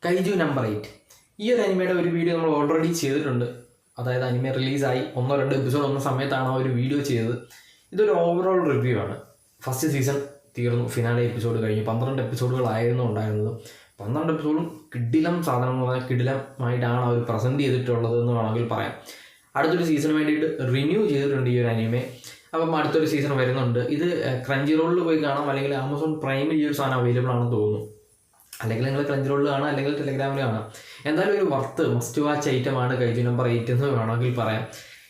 കൈജു number 8 ഈ ഒരു അനിമയുടെ ഒരു വീഡിയോ നമ്മൾ ഓൾറെഡി ചെയ്തിട്ടുണ്ട്. അതായത് അനിമ റിലീസായി 1-2 എപ്പിസോഡ് വന്ന സമയത്താണ് ആ ഒരു വീഡിയോ ചെയ്തത്. ഇതൊരു ഓവറോൾ റിവ്യൂ ആണ്. ഫസ്റ്റ് സീസൺ തീർന്നു, ഫിനാലെ എപ്പിസോഡ് കഴിഞ്ഞു. 12 എപ്പിസോഡുകളായിരുന്നു ഉണ്ടായിരുന്നത്. 12 എപ്പിസോഡും കിടിലം സാധനം എന്ന് പറഞ്ഞാൽ കിടിലമായിട്ടാണ് അവർ പ്രസൻറ്റ് ചെയ്തിട്ടുള്ളത് എന്ന് വേണമെങ്കിൽ പറയാം. അടുത്തൊരു സീസണിന് വേണ്ടിയിട്ട് റിന്യൂ ചെയ്തിട്ടുണ്ട് ഈ ഒരു അനിമെ. അപ്പം അടുത്തൊരു സീസൺ വരുന്നുണ്ട്. ഇത് ക്രഞ്ചി റോളിൽ പോയി കാണാം, അല്ലെങ്കിൽ ആമസോൺ പ്രൈമിൽ ഈ ഒരു സാധനം അവൈലബിൾ ആണെന്ന് തോന്നുന്നു. അല്ലെങ്കിൽ നിങ്ങൾ ക്രഞ്ചി റോളിൽ കാണാം, അല്ലെങ്കിൽ ടെലഗ്രാമിൽ കാണാം. എന്തായാലും ഒരു മസ്റ്റ് വാച്ച് ഐറ്റമാണ് കൈജു നമ്പർ 8 എന്ന് വേണമെങ്കിൽ പറയാം.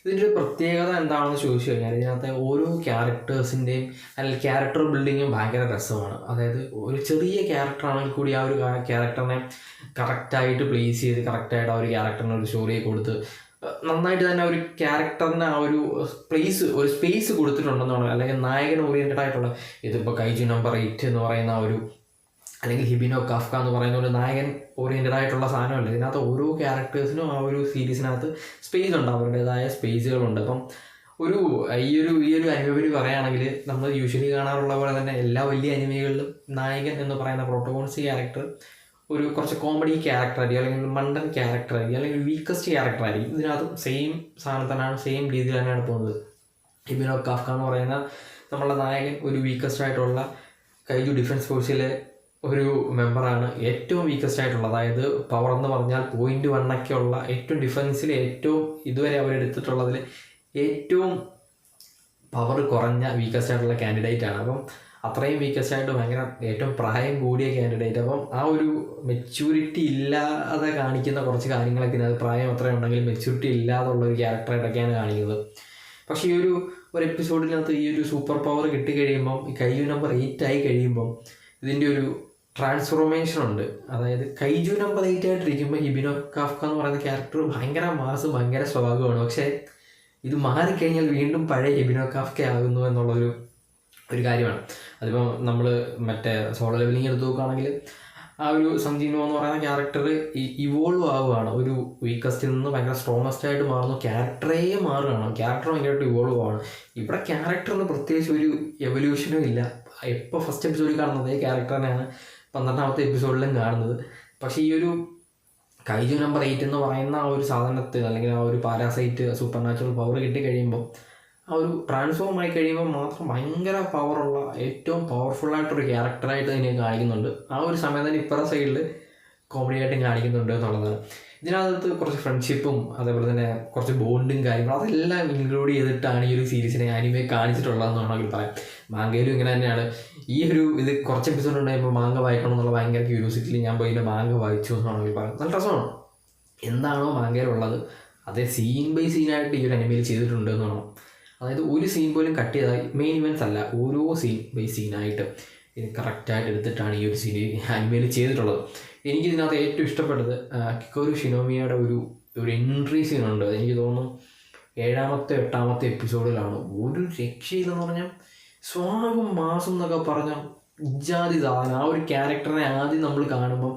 ഇതിൻ്റെ ഒരു പ്രത്യേകത എന്താണെന്ന് ചോദിച്ചു കഴിഞ്ഞാൽ ഇതിനകത്തെ ഓരോ ക്യാരക്ടേഴ്സിൻ്റെയും അല്ലെങ്കിൽ ക്യാരക്ടർ ബിൽഡിങ്ങും ഭയങ്കര രസമാണ്. അതായത് ഒരു ചെറിയ ക്യാരക്ടറാണെങ്കിൽ കൂടി ആ ഒരു ക്യാരക്ടറിനെ കറക്റ്റായിട്ട് പ്ലേസ് ചെയ്ത് കറക്റ്റായിട്ട് ആ ഒരു ക്യാരക്ടറിന് ഒരു സ്റ്റോറി കൊടുത്ത് നന്നായിട്ട് തന്നെ ഒരു ക്യാരക്ടറിന് ആ ഒരു സ്പേസ് കൊടുത്തിട്ടുണ്ടെന്നാണ്. അല്ലെങ്കിൽ നായകൻ ഓറിയൻറ്റഡ് ആയിട്ടുള്ള ഇതിപ്പോൾ കൈജു നമ്പർ 8 എന്ന് പറയുന്ന ഒരു, അല്ലെങ്കിൽ ഹിബിനോ കാഫ്ക എന്ന് പറയുന്ന ഒരു നായകൻ ഓറിയൻറ്റഡ് ആയിട്ടുള്ള സാധനമല്ല. ഇതിനകത്ത് ഓരോ ക്യാരക്ടേഴ്സിനും ആ ഒരു സീരീസിനകത്ത് സ്പേസ് ഉണ്ട്, അവരുടേതായ സ്പേസുകളുണ്ട്. അപ്പം ഈ ഒരു അനിമയെ പറയുകയാണെങ്കിൽ നമ്മൾ യൂഷ്വലി കാണാറുള്ള പോലെ തന്നെ എല്ലാ വലിയ അനിമകളിലും നായകൻ എന്ന് പറയുന്ന പ്രോട്ടോഗോണിസ്റ്റ് ക്യാരക്ടർ ഒരു കുറച്ച് കോമഡി ക്യാരക്ടറായിരിക്കും, അല്ലെങ്കിൽ മണ്ടൻ ക്യാരക്ടറായിരിക്കും, അല്ലെങ്കിൽ വീക്കസ്റ്റ് ക്യാരക്ടറായിരിക്കും. ഇതിനകത്തും സെയിം സാധനം തന്നെയാണ്, സെയിം രീതിയിൽ തന്നെയാണ് പോകുന്നത്. ഹിബിനോ കാഫ്ക എന്ന് പറയുന്ന നമ്മളുടെ നായകൻ ഒരു വീക്കസ്റ്റ് ആയിട്ടുള്ള കൈജു ഡിഫൻസ് ഫോഴ്സിലെ ഒരു മെമ്പറാണ്. ഏറ്റവും വീക്കസ്റ്റ് ആയിട്ടുള്ള, അതായത് പവർ എന്ന് പറഞ്ഞാൽ 0.1 ഉള്ള ഏറ്റവും ഡിഫൻസിൽ ഏറ്റവും ഇതുവരെ അവരെടുത്തിട്ടുള്ളതിൽ ഏറ്റവും പവർ കുറഞ്ഞ വീക്കസ്റ്റ് ആയിട്ടുള്ള കാൻഡിഡേറ്റ് ആണ്. അപ്പം അത്രയും വീക്കസ്റ്റ് ആയിട്ട് ഭയങ്കര ഏറ്റവും പ്രായം കൂടിയ കാൻഡിഡേറ്റ്. അപ്പം ആ ഒരു മെച്യൂരിറ്റി ഇല്ലാതെ കാണിക്കുന്ന കുറച്ച് കാര്യങ്ങളൊക്കെ അത് പ്രായം അത്രയും ഉണ്ടെങ്കിൽ മെച്യൂരിറ്റി ഇല്ലാതുള്ള ഒരു ക്യാരക്ടറായിട്ടൊക്കെയാണ് കാണിക്കുന്നത്. പക്ഷേ ഈ ഒരു എപ്പിസോഡിനകത്ത് ഈ ഒരു സൂപ്പർ പവർ കിട്ടിക്കഴിയുമ്പം ഈ കൈജു നമ്പർ 8 ആയി കഴിയുമ്പം ഇതിൻ്റെ ഒരു ട്രാൻസ്ഫോർമേഷൻ ഉണ്ട്. അതായത് കൈജു നമ്പർ 8 ആയിട്ടിരിക്കുമ്പോൾ ഹിബിനോ കാഫ്ക എന്ന് പറയുന്ന ക്യാരക്ടർ ഭയങ്കര മാസ്, ഭയങ്കര സ്വഭാവമാണ്. പക്ഷേ ഇത് മാറിക്കഴിഞ്ഞാൽ വീണ്ടും പഴയ ഹിബിനോ കാഫ്ക ആകുന്നു എന്നുള്ളൊരു കാര്യമാണ്. അതിപ്പോൾ നമ്മൾ മറ്റേ സോളോ ലെവലിംഗ് എടുത്ത് നോക്കുകയാണെങ്കിൽ ആ ഒരു സഞ്ജീനോ എന്ന് പറയുന്ന ക്യാരക്ടർ ഇവോൾവ് ആവുകയാണ്. ഒരു വീക്കസ്റ്റിൽ നിന്ന് ഭയങ്കര സ്ട്രോങ്ങസ്റ്റ് ആയിട്ട് മാറുന്നു, ക്യാരക്ടറേ മാറുകയാണ്, ക്യാരക്ടർ ഭയങ്കരമായിട്ട് ഇവോൾവ് ആവുകയാണ്. ഇവിടെ ക്യാരക്ടറിന് പ്രത്യേകിച്ച് ഒരു എവല്യൂഷനും ഇല്ല. എപ്പോൾ ഫസ്റ്റ് എപ്പിസോഡിൽ കാണുന്നത് ഈ ക്യാരക്ടറിനെയാണ് 12ാമത്തെ എപ്പിസോഡിലും കാണുന്നത്. പക്ഷേ ഈ ഒരു കൈജു നമ്പർ 8 എന്ന് പറയുന്ന ആ ഒരു സാധനത്തിന്, അല്ലെങ്കിൽ ആ ഒരു പാരാസൈറ്റ് സൂപ്പർ നാച്ചുറൽ പവർ കിട്ടിക്കഴിയുമ്പോൾ ആ ഒരു ട്രാൻസ്ഫോം ആയി കഴിയുമ്പോൾ മാത്രം ഭയങ്കര പവറുള്ള ഏറ്റവും പവർഫുള്ളായിട്ടൊരു ക്യാരക്ടറായിട്ട് ഇതിനെ കാണിക്കുന്നുണ്ട്. ആ ഒരു സമയത്ത് തന്നെ ഇപ്പുറ സൈഡിൽ കോമഡി ആയിട്ടും കാണിക്കുന്നുണ്ട് എന്നുള്ളതാണ്. ഇതിനകത്ത് കുറച്ച് ഫ്രണ്ട്ഷിപ്പും അതേപോലെ തന്നെ കുറച്ച് ബോണ്ടും കാര്യങ്ങളും അതെല്ലാം ഇൻക്ലൂഡ് ചെയ്തിട്ടാണ് ഈ ഒരു സീരീസിനെ അനിമയെ കാണിച്ചിട്ടുള്ളതെന്ന് വേണമെങ്കിൽ പറയാം. മാങ്കയിലും ഇങ്ങനെ തന്നെയാണ്. ഇത് കുറച്ച് എപ്പിസോഡ് ഉണ്ടായപ്പോൾ മാങ്ക വായിക്കണം എന്നുള്ള ഭയങ്കര ക്യൂരിയോസിറ്റിയിൽ ഞാൻ പോയി മാങ്ക വായിച്ചു എന്ന് വേണമെങ്കിൽ പറയാം. നല്ല രസമാണ്. എന്താണോ മാങ്കയിലുള്ളത് അതേ സീൻ ബൈ സീനായിട്ട് ഈ ഒരു അനിമയിൽ ചെയ്തിട്ടുണ്ട് എന്ന് വേണം. അതായത് ഒരു സീൻ പോലും കട്ട് ചെയ്താൽ മെയിൻ ഇവൻസ് അല്ല, ഓരോ സീൻ ബൈ സീനായിട്ട് ഇത് കറക്റ്റായിട്ട് എടുത്തിട്ടാണ് ഈ ഒരു സീൻ അനിമയിൽ ചെയ്തിട്ടുള്ളത്. എനിക്കിതിനകത്ത് ഏറ്റവും ഇഷ്ടപ്പെട്ടത് കിക്കോരു ഷിനോമിയുടെ ഒരു എൻട്രി സീനുണ്ട്. എനിക്ക് തോന്നുന്നു 7ാമത്തെ 8ാമത്തെ എപ്പിസോഡിലാണ്. ഒരു രക്ഷയില്ലെന്ന് പറഞ്ഞാൽ സ്വാഗം മാസം എന്നൊക്കെ പറഞ്ഞാൽ ഇജാതി സാധനം. ആ ഒരു ക്യാരക്ടറിനെ ആദ്യം നമ്മൾ കാണുമ്പം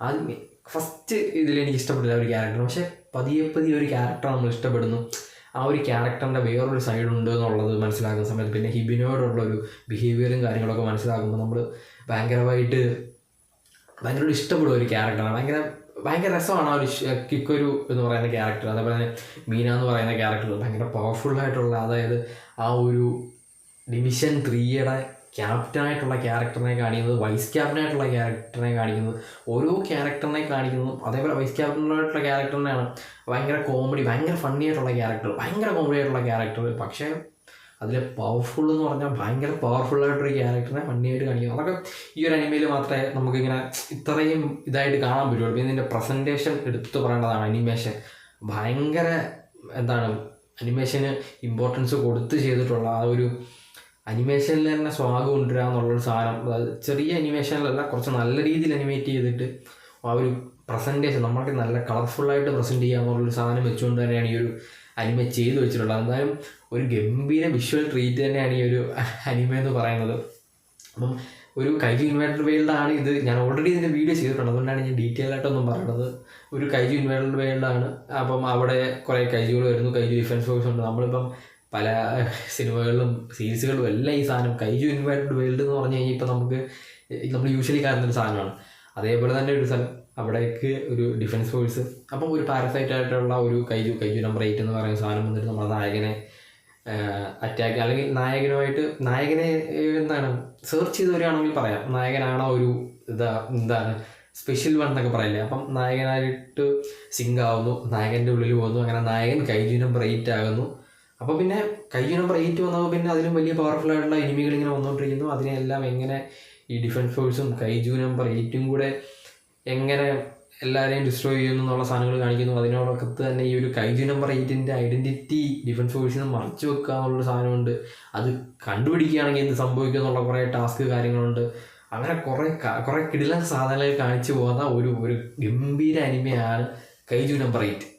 ആദ്യം ഫസ്റ്റ് ഇതിലെനിക്ക് ഇഷ്ടപ്പെട്ടില്ല ഒരു ക്യാരക്ടർ. പക്ഷേ പതിയെ ഒരു ക്യാരക്ടർ നമ്മൾ ഇഷ്ടപ്പെടുന്നു. ആ ഒരു ക്യാരക്ടറിൻ്റെ വേറൊരു സൈഡുണ്ട് എന്നുള്ളത് മനസ്സിലാക്കുന്ന സമയത്ത് പിന്നെ ഹിബിനോടുള്ളൊരു ബിഹേവിയറും കാര്യങ്ങളൊക്കെ മനസ്സിലാക്കുമ്പോൾ നമ്മൾ ഭയങ്കരമായിട്ട് ഇഷ്ടപ്പെടുന്ന ഒരു ക്യാരക്ടറാണ്. ഭയങ്കര രസമാണ് ആ ഒരു കിക്കൊരു എന്ന് പറയുന്ന ക്യാരക്ടർ. അതേപോലെ തന്നെ മീന എന്ന് പറയുന്ന ക്യാരക്ടർ ഭയങ്കര പവർഫുള്ളായിട്ടുള്ള, അതായത് ആ ഒരു ഡിവിഷൻ 3യുടെ ക്യാപ്റ്റനായിട്ടുള്ള ക്യാരക്ടറിനെ കാണിക്കുന്നത്, വൈസ് ക്യാപ്റ്റനായിട്ടുള്ള ക്യാരക്ടറിനെ കാണിക്കുന്നത്, ഓരോ ക്യാരക്ടറിനെ കാണിക്കുന്നു. അതേപോലെ വൈസ് ക്യാപ്റ്റനായിട്ടുള്ള ക്യാരക്ടറിനെയാണ് ഭയങ്കര കോമഡി, ഭയങ്കര ഫണ്ണി ആയിട്ടുള്ള ക്യാരക്ടർ, ഭയങ്കര കോമഡി ആയിട്ടുള്ള ക്യാരക്ടർ. പക്ഷേ അതിൽ പവർഫുൾ എന്ന് പറഞ്ഞാൽ ഭയങ്കര പവർഫുള്ളായിട്ടൊരു ക്യാരക്ടറിനെ ഫണ്ണിയായിട്ട് കാണിക്കുന്നു. അതൊക്കെ ഈ ഒരു അനിമയിൽ മാത്രമേ നമുക്കിങ്ങനെ ഇത്രയും ഇതായിട്ട് കാണാൻ പറ്റുള്ളൂ. പിന്നെ ഇതിൻ്റെ പ്രസൻറ്റേഷൻ എടുത്തു പറയേണ്ടതാണ്. അനിമേഷൻ ഭയങ്കര അനിമേഷന് ഇമ്പോർട്ടൻസ് കൊടുത്ത് ചെയ്തിട്ടുള്ള ആ ഒരു അനിമേഷനിൽ തന്നെ സ്വാഗ് കൊണ്ടുവരിക എന്നുള്ളൊരു സാധനം. അതായത് ചെറിയ അനിമേഷനിലല്ല, കുറച്ച് നല്ല രീതിയിൽ അനിമേറ്റ് ചെയ്തിട്ട് ആ ഒരു പ്രസൻറ്റേഷൻ നമ്മൾക്ക് നല്ല കളർഫുള്ളായിട്ട് പ്രസൻറ്റ് ചെയ്യുക എന്നുള്ളൊരു സാധനം വെച്ചുകൊണ്ട് തന്നെയാണ് ഈ ഒരു അനിമ ചെയ്ത് വെച്ചിട്ടുള്ളത്. എന്തായാലും ഒരു ഗംഭീര വിഷ്വൽ ട്രീറ്റ് തന്നെയാണ് ഈ ഒരു അനിമ എന്ന് പറയുന്നത്. അപ്പം ഒരു കൈജു ഇൻവേർട്ടഡ് വേൾഡാണ് ഇത്. ഞാൻ ഓൾറെഡി ഇതിൻ്റെ വീഡിയോ ചെയ്തിട്ടുണ്ട്, അതുകൊണ്ടാണ് ഞാൻ ഡീറ്റെയിൽ ആയിട്ടൊന്നും പറയുന്നത്. ഒരു കൈജു ഇൻവേർട്ടഡ് വേൾഡാണ്. അപ്പം അവിടെ കുറേ കൈജുകൾ വരുന്നു, കൈജു ഡിഫൻസ് ഫോഴ്സ് ഉണ്ട്. നമ്മളിപ്പം പല സിനിമകളിലും സീരീസുകളിലും എല്ലാം ഈ സാധനം കൈജു ഇൻവേർട്ടഡ് വേൾഡ് എന്ന് പറഞ്ഞു കഴിഞ്ഞാൽ ഇപ്പം നമ്മൾ യൂഷ്വലി കാണുന്നൊരു സാധനമാണ്. അതേപോലെ തന്നെ ഒരു സ്ഥലം, അവിടേക്ക് ഒരു ഡിഫൻസ് ഫോഴ്സ്, അപ്പം ഒരു പാരസൈറ്റ് ആയിട്ടുള്ള ഒരു കൈജു നമ്പർ 8 എന്ന് പറയുന്ന സാധനം വന്നിട്ട് നമ്മുടെ നായകനെ അറ്റാക്ക്, അല്ലെങ്കിൽ നായകനെ എന്താണ് സെർച്ച് ചെയ്ത് വരികയാണെങ്കിൽ പറയാം, നായകനാണോ ഒരു എന്താണ് സ്പെഷ്യൽ വൺ എന്നൊക്കെ പറയില്ലേ. അപ്പം നായകനായിട്ട് സിങ്ക് ആവുന്നു, നായകൻ്റെ ഉള്ളിൽ പോകുന്നു, അങ്ങനെ നായകൻ കൈജു നമ്പർ 8 ആകുന്നു. അപ്പോൾ പിന്നെ കൈജു നമ്പർ 8 വന്നപ്പോൾ പിന്നെ അതിലും വലിയ പവർഫുൾ ആയിട്ടുള്ള എനിമികൾ ഇങ്ങനെ വന്നുകൊണ്ടിരിക്കുന്നു. അതിനെല്ലാം എങ്ങനെ ഈ ഡിഫൻസ് ഫോഴ്സും കൈജു നമ്പർ 8 കൂടെ എങ്ങനെ എല്ലാവരെയും ഡിസ്ട്രോയ് ചെയ്യുന്നു എന്നുള്ള സാധനങ്ങൾ കാണിക്കുന്നു. അതിനോടൊക്കെ തന്നെ ഈ ഒരു കൈജു നമ്പർ 8 ഐഡൻറ്റിറ്റി ഡിഫൻസ് ഫോഴ്സിൽ നിന്ന് മറച്ചു വെക്കുക എന്നുള്ളൊരു സാധനമുണ്ട്. അത് കണ്ടുപിടിക്കുകയാണെങ്കിൽ എന്ത് സംഭവിക്കും എന്നുള്ള കുറേ ടാസ്ക് കാര്യങ്ങളുണ്ട്. അങ്ങനെ കുറേ കിടിലൻ സാധനങ്ങൾ കാണിച്ചു പോകുന്ന ഒരു ഗംഭീര അനിമയാണ് കൈജു നമ്പർ 8.